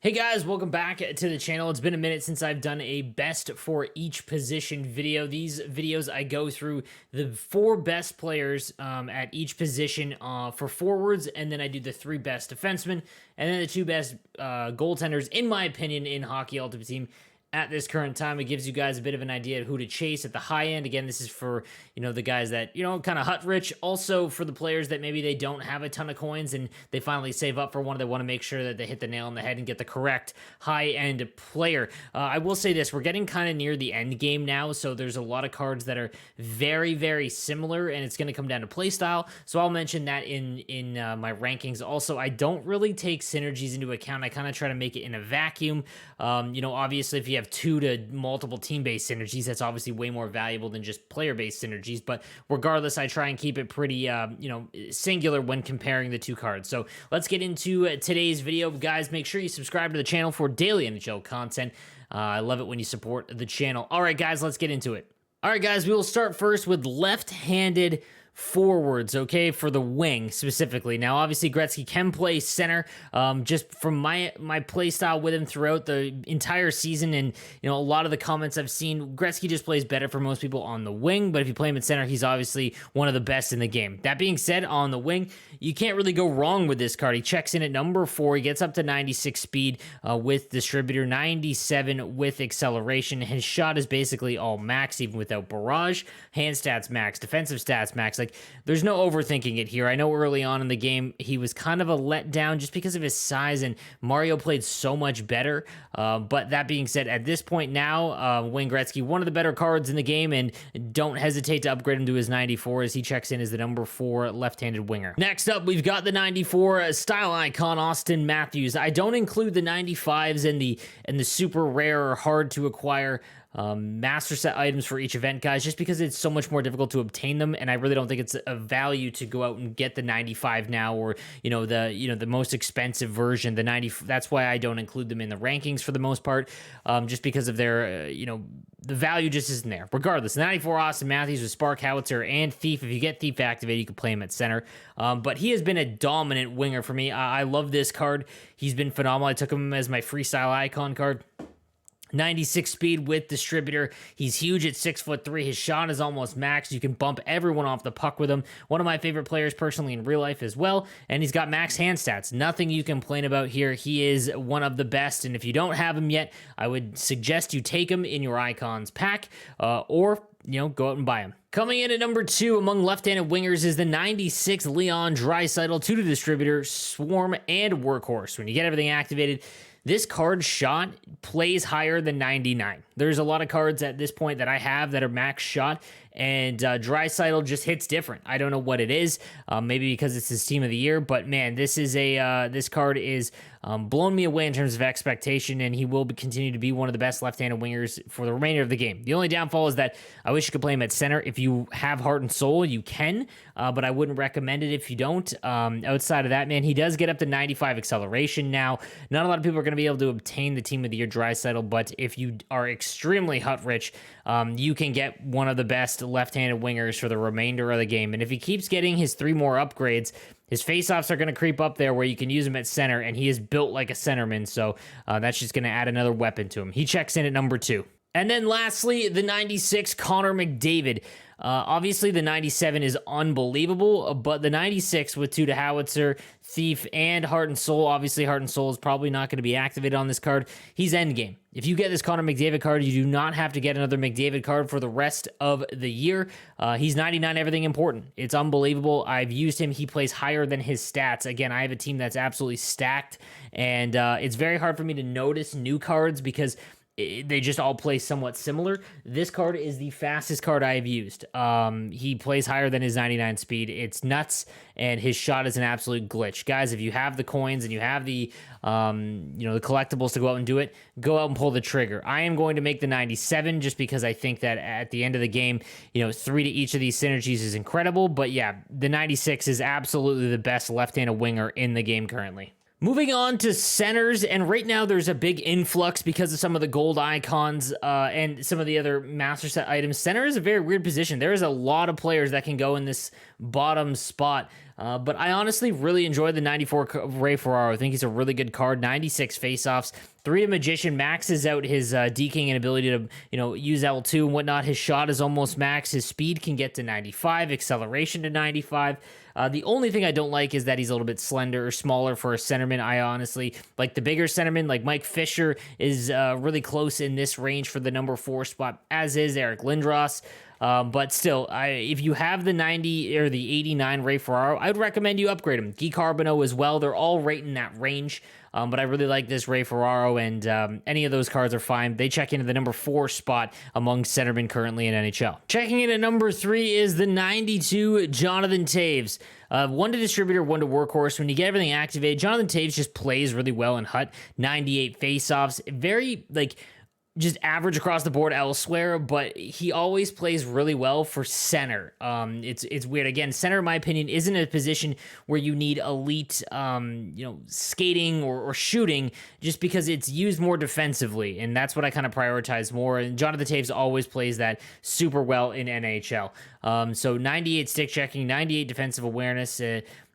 Hey guys, welcome back to the channel. It's been a minute since I've done a best for each position video. These videos, I go through the 4 best players at each position for forwards, and then I do the 3 best defensemen, and then the 2 best goaltenders, in my opinion, in Hockey Ultimate Team. At this current time, it gives you guys a bit of an idea of who to chase at the high end. Again, this is for, the guys that, kind of hut rich. Also for the players that maybe they don't have a ton of coins and they finally save up for one. They want to make sure that they hit the nail on the head and get the correct high end player. I will say this, we're getting kind of near the end game now. So there's a lot of cards that are very, very similar, and it's going to come down to play style. So I'll mention that in my rankings. Also, I don't really take synergies into account. I kind of try to make it in a vacuum. Obviously if you have 2 to multiple team-based synergies, that's obviously way more valuable than just player-based synergies, but regardless, I try and keep it pretty, singular when comparing the 2 cards. So let's get into today's video. Guys, make sure you subscribe to the channel for daily NHL content. I love it when you support the channel. All right, guys, let's get into it. All right, guys, we will start first with left-handed forwards, okay, for the wing specifically. Now, obviously, Gretzky can play center. Just from my play style with him throughout the entire season, and a lot of the comments I've seen, Gretzky just plays better for most people on the wing. But if you play him at center, he's obviously one of the best in the game. That being said, on the wing, you can't really go wrong with this card. He checks in at number 4. He gets up to 96 speed with distributor, 97 with acceleration. His shot is basically all max, even without barrage. Hand stats max, defensive stats max. Like, there's no overthinking it here. I know early on in the game, he was kind of a letdown just because of his size, and Mario played so much better. But that being said, at this point now, Wayne Gretzky, one of the better cards in the game, and don't hesitate to upgrade him to his 94 as he checks in as the number 4 left-handed winger. Next up, we've got the 94 style icon, Auston Matthews. I don't include the 95s and the super rare or hard to acquire master set items for each event, guys, just because it's so much more difficult to obtain them, and I really don't think it's a value to go out and get the 95 now, or the most expensive version, the 90. That's why I don't include them in the rankings for the most part, just because of their the value just isn't there. Regardless, 94 Auston Matthews with Spark, Howitzer, and Thief. If you get Thief activated, you can play him at center. But he has been a dominant winger for me. I love this card. He's been phenomenal. I took him as my freestyle icon card. 96 speed with distributor. He's huge at 6'3". His shot is almost max. You can bump everyone off the puck with him. One of my favorite players personally in real life as well. And he's got max hand stats. Nothing you can complain about here. He is one of the best. And if you don't have him yet, I would suggest you take him in your icons pack, or go out and buy him. Coming in at number 2 among left-handed wingers is the 96 Leon Draisaitl, 2 to distributor, swarm, and workhorse. When you get everything activated, this card's shot plays higher than 99. There's a lot of cards at this point that I have that are max shot, and Draisaitl just hits different. I don't know what it is. Maybe because it's his team of the year, but man, this card is blown me away in terms of expectation, and he will continue to be one of the best left-handed wingers for the remainder of the game. The only downfall is that I wish you could play him at center. If you have heart and soul, you can, but I wouldn't recommend it if you don't. Outside of that, man, he does get up to 95 acceleration now. Not a lot of people are going to be able to obtain the team of the year Draisaitl, but if you are extremely hut rich, you can get one of the best left-handed wingers for the remainder of the game. And if he keeps getting his 3 more upgrades, his face-offs are going to creep up there where you can use him at center, and he is built like a centerman, so that's just going to add another weapon to him. He checks in at number 2. And then lastly, the 96 Connor McDavid. Obviously, the 97 is unbelievable, but the 96 with 2 to Howitzer, Thief, and Heart and Soul, obviously Heart and Soul is probably not going to be activated on this card. He's endgame. If you get this Connor McDavid card, you do not have to get another McDavid card for the rest of the year. He's 99, everything important. It's unbelievable. I've used him. He plays higher than his stats. Again, I have a team that's absolutely stacked, and it's very hard for me to notice new cards because they just all play somewhat similar. This card is the fastest card I have used. He plays higher than his 99 speed. It's nuts, and his shot is an absolute glitch. Guys, if you have the coins and you have the the collectibles to go out and do it, go out and pull the trigger. I am going to make the 97 just because I think that at the end of the game, 3 to each of these synergies is incredible. But yeah, the 96 is absolutely the best left-handed winger in the game currently. Moving on to centers, and right now there's a big influx because of some of the gold icons and some of the other master set items. Center is a very weird position. There is a lot of players that can go in this bottom spot. But I honestly really enjoy the 94 Ray Ferraro. I think he's a really good card. 96 faceoffs. 3 to Magician maxes out his deking and ability to, use L2 and whatnot. His shot is almost max. His speed can get to 95. Acceleration to 95. The only thing I don't like is that he's a little bit slender or smaller for a centerman. I honestly like the bigger centerman, like Mike Fisher is really close in this range for the number 4 spot, as is Eric Lindros. But still, if you have the 90 or the 89 Ray Ferraro, I would recommend you upgrade him. Guy Carbonneau as well. They're all right in that range. But I really like this Ray Ferraro, and any of those cards are fine. They check into the number 4 spot among centermen currently in NHL. Checking in at number 3 is the 92 Jonathan Toews. 1 to distributor, 1 to workhorse. When you get everything activated, Jonathan Toews just plays really well in HUT. 98 faceoffs. Very, just average across the board elsewhere, but he always plays really well for center. It's weird. Again, center, in my opinion, isn't a position where you need elite, skating or shooting, just because it's used more defensively, and that's what I kind of prioritize more. And Jonathan Toews always plays that super well in NHL. So 98 stick checking, 98 defensive awareness.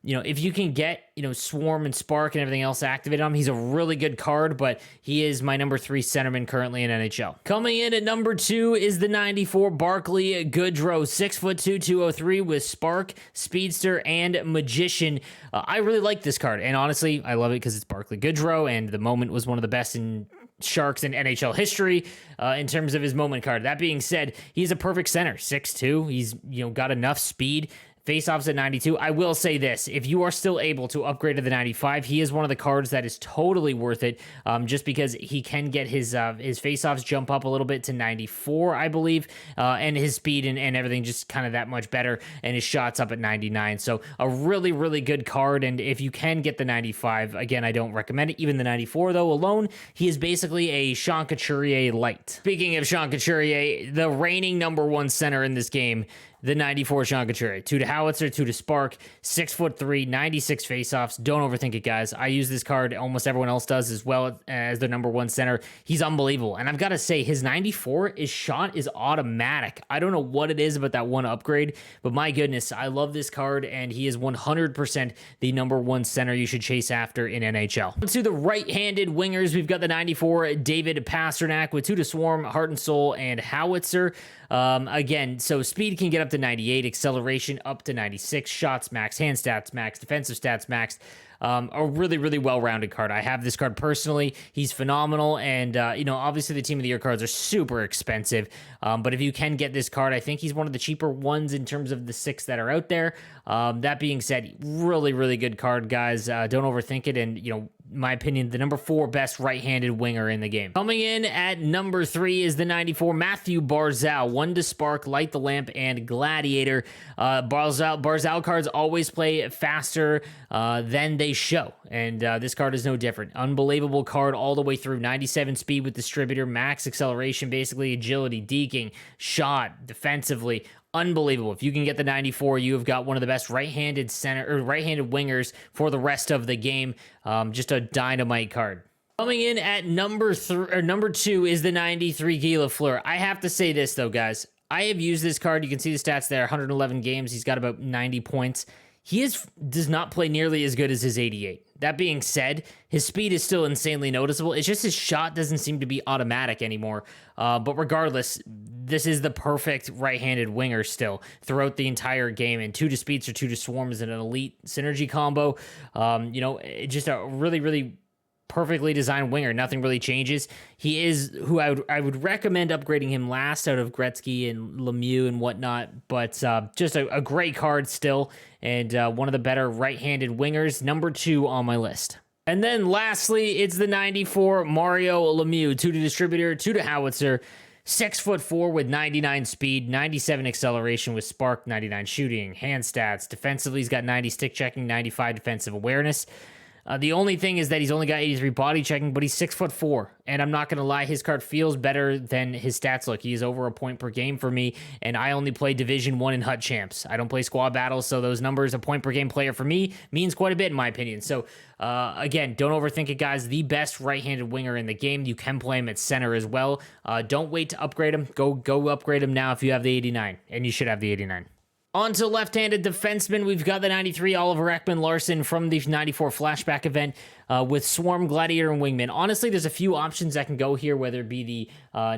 If you can get, Swarm and Spark and everything else activated on him, he's a really good card, but he is my number 3 centerman currently in NHL. Coming in at number 2 is the 94 Barclay Goodrow, 6'2", 203 with Spark, Speedster, and Magician. I really like this card, and honestly, I love it because it's Barclay Goodrow, and the moment was one of the best in Sharks in NHL history in terms of his moment card. That being said, he's a perfect center, 6'2". He's, got enough speed. Faceoffs at 92. I will say this, if you are still able to upgrade to the 95, he is one of the cards that is totally worth it, just because he can get his faceoffs jump up a little bit to 94, I believe, and his speed and everything just kind of that much better, and his shots up at 99. So a really, really good card, and if you can get the 95, again, I don't recommend it. Even the 94, though, alone, he is basically a Sean Couturier light. Speaking of Sean Couturier, the reigning number 1 center in this game, the 94 Sean Couturier. 2 to Howitzer, 2 to Spark, 6'3", 96 faceoffs. Don't overthink it, guys. I use this card. Almost everyone else does as well as their number 1 center. He's unbelievable. And I've got to say, his 94, his shot is automatic. I don't know what it is about that one upgrade, but my goodness, I love this card, and he is 100% the number 1 center you should chase after in NHL. To the right-handed wingers, we've got the 94 David Pastrnak with 2 to Swarm, Heart and Soul, and Howitzer. Again, so speed can get up to 98, acceleration up to 96, shots max, hand stats max, defensive stats max. A really, really well-rounded card. I have this card personally. He's phenomenal, and, obviously the Team of the Year cards are super expensive, but if you can get this card, I think he's one of the cheaper ones in terms of the 6 that are out there. That being said, really, really good card, guys. Don't overthink it, and, my opinion, the number 4 best right-handed winger in the game. Coming in at number 3 is the 94 Matthew Barzal. 1 to Spark, Light the Lamp, and Gladiator. Barzal cards always play faster than they show, and this card is no different. Unbelievable card all the way through. 97 speed with Distributor, max acceleration, basically agility, deking, shot, defensively. Unbelievable. If you can get the 94, you have got one of the best right-handed wingers for the rest of the game. Just a dynamite card. Coming in at number 2 is the 93 Guy LaFleur. I have to say this though, guys. I have used this card. You can see the stats there. 111 games. He's got about 90 points. He does not play nearly as good as his 88. That being said, his speed is still insanely noticeable. It's just his shot doesn't seem to be automatic anymore. But regardless, this is the perfect right-handed winger still throughout the entire game. And 2 to Speeds or 2 to Swarm is an elite synergy combo. Just a really, really perfectly designed winger. Nothing really changes. He is who I would recommend upgrading him last out of Gretzky and Lemieux and whatnot, but just a great card still, and one of the better right-handed wingers, number 2 on my list. And then lastly, it's the 94 Mario Lemieux, 2 to Distributor, 2 to Howitzer, 6'4" with 99 speed, 97 acceleration with Spark, 99 shooting, hand stats. Defensively, he's got 90 stick checking, 95 defensive awareness. The only thing is that he's only got 83 body checking, but he's 6'4", and I'm not going to lie, his card feels better than his stats look. He is over a point per game for me, and I only play Division 1 and HUT champs. I don't play squad battles, so those numbers, a point per game player for me, means quite a bit in my opinion. So, again, don't overthink it, guys. The best right-handed winger in the game. You can play him at center as well. Don't wait to upgrade him. Go upgrade him now if you have the 89, and you should have the 89. On to left-handed defenseman, we've got the 93 Oliver EKMAN-LARSSON from the 94 flashback event with Swarm, Gladiator, and Wingman. Honestly, there's a few options that can go here, whether it be the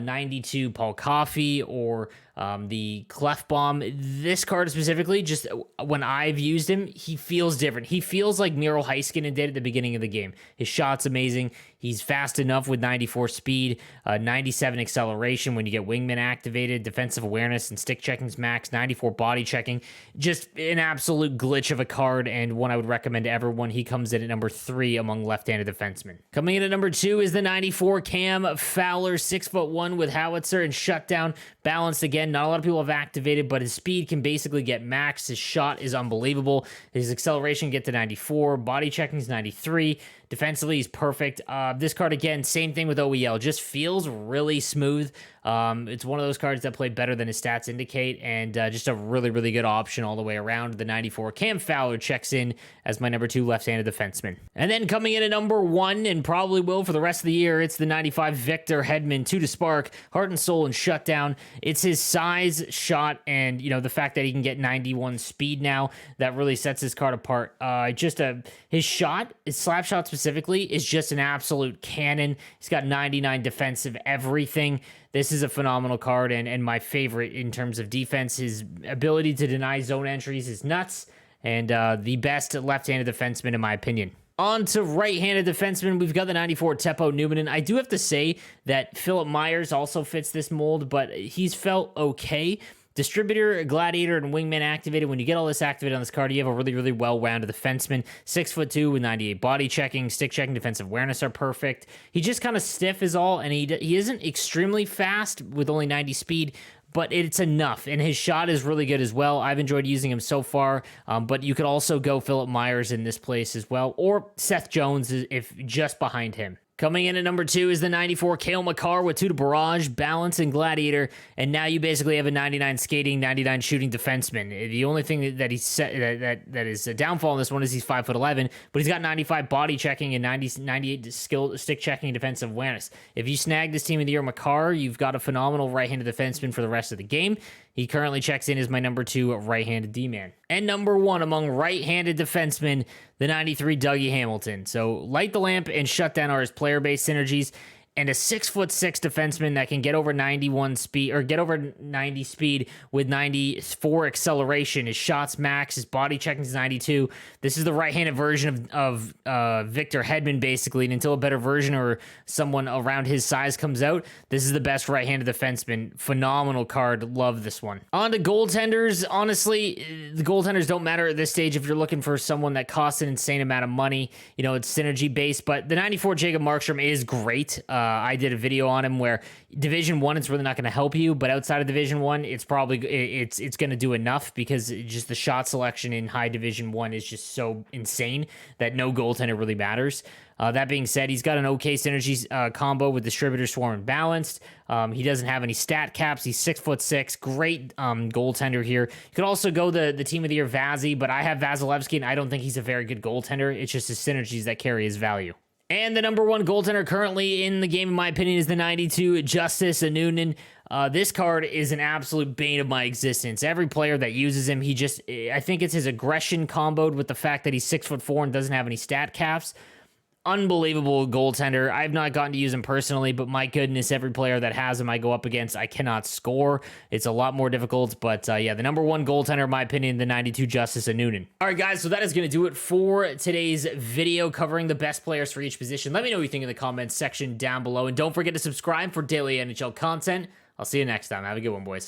92 Paul Coffey or the Clefbaum. This card specifically, just when I've used him, he feels different. He feels like Miro Heiskanen did at the beginning of the game. His shot's amazing. He's fast enough with 94 speed, 97 acceleration when you get Wingman activated, defensive awareness and stick checking's max, 94 body checking. Just an absolute glitch of a card, and one I would recommend to everyone. He comes in at number 3 among left-handed defensemen. Coming in at number 2 is the 94 Cam Fowler, 6'1" with howitzer and shutdown. Balanced again. Not a lot of people have activated, but his speed can basically get maxed. His shot is unbelievable. His acceleration get to 94. Body checking is 93. Defensively, he's perfect. This card, again, same thing with OEL. Just feels really smooth. It's one of those cards that play better than his stats indicate, and just a really, really good option all the way around. The 94 Cam Fowler checks in as my number 2 left-handed defenseman. And then coming in at number 1, and probably will for the rest of the year, it's the 95 Victor Hedman, 2 to spark, heart and soul, and shutdown. It's his size, shot, and the fact that he can get 91 speed now that really sets his card apart. His shot, his slap shot specifically, is just an absolute cannon. He's got 99 defensive everything. This is a phenomenal card, and my favorite in terms of defense. His ability to deny zone entries is nuts, and the best left-handed defenseman in my opinion. On to right-handed defenseman, we've got the 94 TEPPO NUMMINEN. I do have to say that Philip Myers also fits this mold, but he's felt okay. Distributor, Gladiator, and Wingman activated. When you get all this activated on this card, you have a really, really well-rounded defenseman. 6'2" with 98 body checking, stick checking, defensive awareness are perfect. He just kind of stiff is all, and he isn't extremely fast with only 90 speed, but it's enough, and his shot is really good as well. I've enjoyed using him so far, but you could also go Philip Myers in this place as well, or Seth Jones if just behind him. Coming in at number 2 is the 94 Cale Makar with 2 to barrage, balance, and gladiator, and now you basically have a 99 skating, 99 shooting defenseman. The only thing that he's that is a downfall in this one is he's 5'11", but he's got 95 body checking and 98 skill stick checking and defensive awareness. If you snag this team of the year Makar, you've got a phenomenal right-handed defenseman for the rest of the game. He currently checks in as my number 2 right-handed D-man. And number 1 among right-handed defensemen, the 93 Dougie Hamilton. So Light the Lamp and Shutdown are his player-based synergies, and a 6'6" defenseman that can get over 91 speed, or get over 90 speed with 94 acceleration. His shots max, his body checking is 92. This is the right-handed version of Victor Hedman, basically, and until a better version or someone around his size comes out, this is the best right-handed defenseman. Phenomenal card. Love this one. On to goaltenders. Honestly, the goaltenders don't matter at this stage if you're looking for someone that costs an insane amount of money. It's synergy-based, but the 94 Jacob Markstrom is great. I did a video on him where Division 1, it's really not going to help you, but outside of Division 1, it's probably it's going to do enough, because just the shot selection in high Division 1 is just so insane that no goaltender really matters. That being said, he's got an okay synergy combo with Distributor, Swarm, and Balanced. He doesn't have any stat caps. He's 6'6", great goaltender here. You could also go the team of the year Vazzy, but I have Vasilevsky, and I don't think he's a very good goaltender. It's just his synergies that carry his value. And the number 1 goaltender currently in the game, in my opinion, is the 92 Justus ANNUNEN. This card is an absolute bane of my existence. Every player that uses him, I think it's his aggression comboed with the fact that he's 6'4" and doesn't have any stat caps. Unbelievable goaltender. I've not gotten to use him personally, but my goodness, every player that has him I go up against, I cannot score. It's a lot more difficult, but yeah, the number 1 goaltender, in my opinion, the 92 Justus ANNUNEN. All right, guys, so that is going to do it for today's video covering the best players for each position. Let me know what you think in the comments section down below, and don't forget to subscribe for daily NHL content. I'll see you next time. Have a good one, boys.